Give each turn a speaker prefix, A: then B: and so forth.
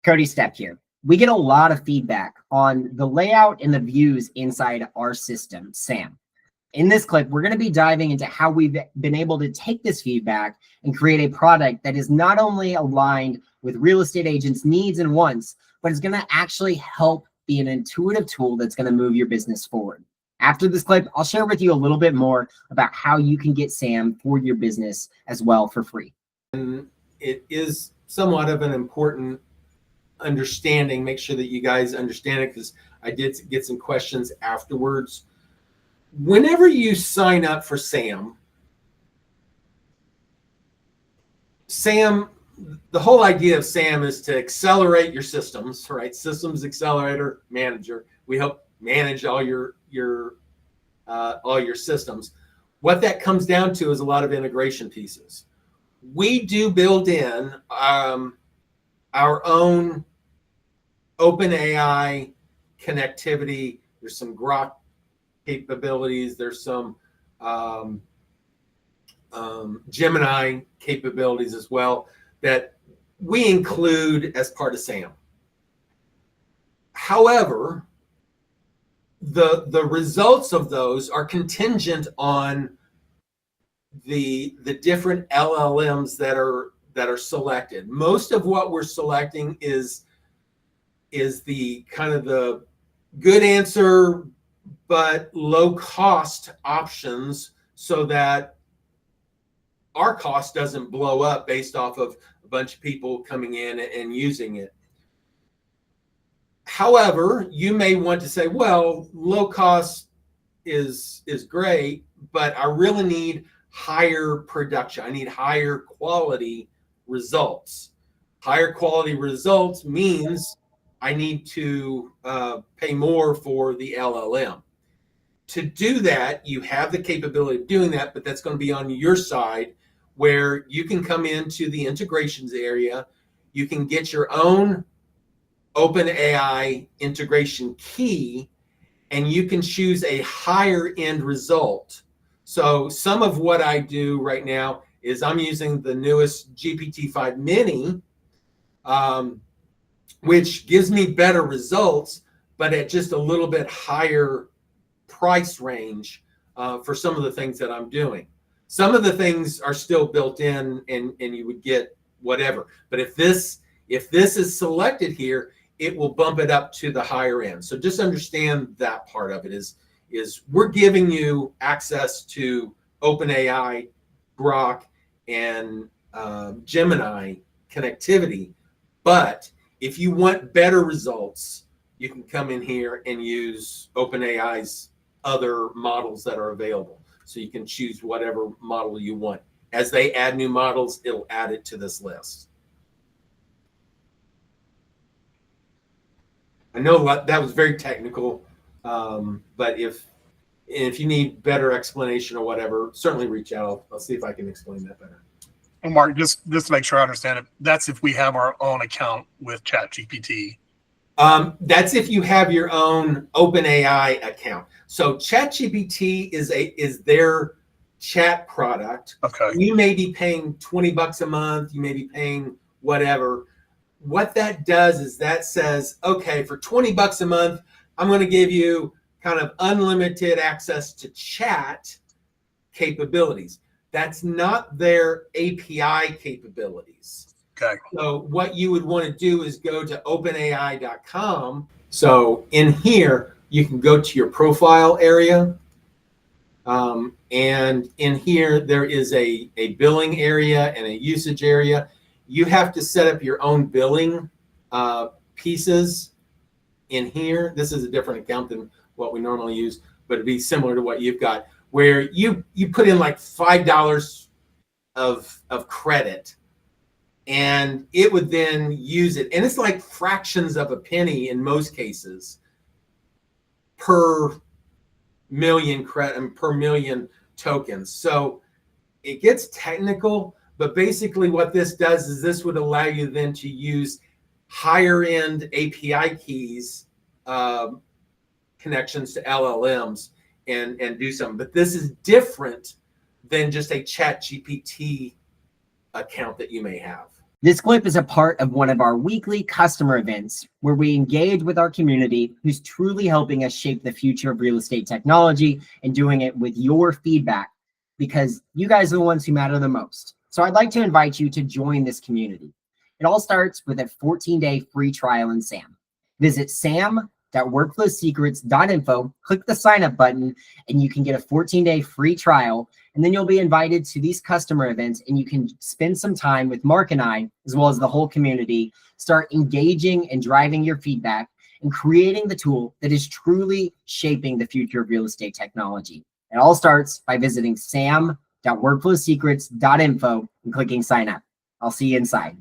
A: Cody Step here. We get a lot of feedback on the layout and the views inside our system, SAM. In this clip, we're going to be diving into how we've been able to take this feedback and create a product that is not only aligned with real estate agents' needs and wants, but it's going to actually help be an intuitive tool that's going to move your business forward. After this clip, I'll share with you a little bit more about how you can get SAM for your business as well for free.
B: And it is somewhat of an important understanding. Make sure that you guys understand it, because I did get some questions afterwards. Whenever you sign up for SAM, the whole idea of SAM is to accelerate your systems, right? Systems Accelerator Manager. We help manage all your systems. What that comes down to is a lot of integration pieces. We do build in our own OpenAI connectivity. There's some Grok capabilities. There's some Gemini capabilities as well that we include as part of SAM. However, the results of those are contingent on the different LLMs that are selected. Most of what we're selecting is the kind of the good answer but low cost options, so that our cost doesn't blow up based off of a bunch of people coming in and using it. However, you may want to say, well, low cost is great, but I really need higher production. I need higher quality results. Higher quality results means I need to pay more for the LLM. To do that, you have the capability of doing that, but that's going to be on your side, where you can come into the integrations area. You can get your own OpenAI integration key, and you can choose a higher end result. So some of what I do right now is I'm using the newest GPT-5 Mini, which gives me better results, but at just a little bit higher price range for some of the things that I'm doing. Some of the things are still built in, and you would get whatever. But if this is selected here, it will bump it up to the higher end. So just understand that part of it is we're giving you access to OpenAI, Grok, and Gemini connectivity. But if you want better results, you can come in here and use OpenAI's other models that are available. So you can choose whatever model you want. As they add new models, it'll add it to this list. I know that was very technical, but if you need better explanation or whatever, certainly reach out. I'll see if I can explain that better.
C: And Mark, just to make sure I understand it, that's if we have our own account with ChatGPT.
B: That's if you have your own OpenAI account. So ChatGPT is their chat product.
C: Okay.
B: You may be paying $20 a month. You may be paying whatever. What that does is that says, okay, for $20 a month, I'm going to give you kind of unlimited access to chat capabilities. That's not their API capabilities.
C: Okay.
B: So what you would want to do is go to openai.com. So in here, you can go to your profile area. And in here, there is a billing area and a usage area. You have to set up your own billing pieces in here. This is a different account than what we normally use, but it'd be similar to what you've got, where you put in like $5 of credit, and it would then use it. And it's like fractions of a penny in most cases per million credit, per million tokens. So it gets technical, but basically what this does is this would allow you then to use higher end API keys, connections to LLMs, and do something. But this is different than just a ChatGPT account that you may have.
A: This clip is a part of one of our weekly customer events where we engage with our community who's truly helping us shape the future of real estate technology and doing it with your feedback because you guys are the ones who matter the most. So I'd like to invite you to join this community. It all starts with a 14-day free trial in SAM. Visit sam.workflowsecrets.info, click the sign up button, and you can get a 14-day free trial. And then you'll be invited to these customer events and you can spend some time with Mark and I, as well as the whole community, start engaging and driving your feedback and creating the tool that is truly shaping the future of real estate technology. It all starts by visiting sam.workflowsecrets.info and clicking sign up. I'll see you inside.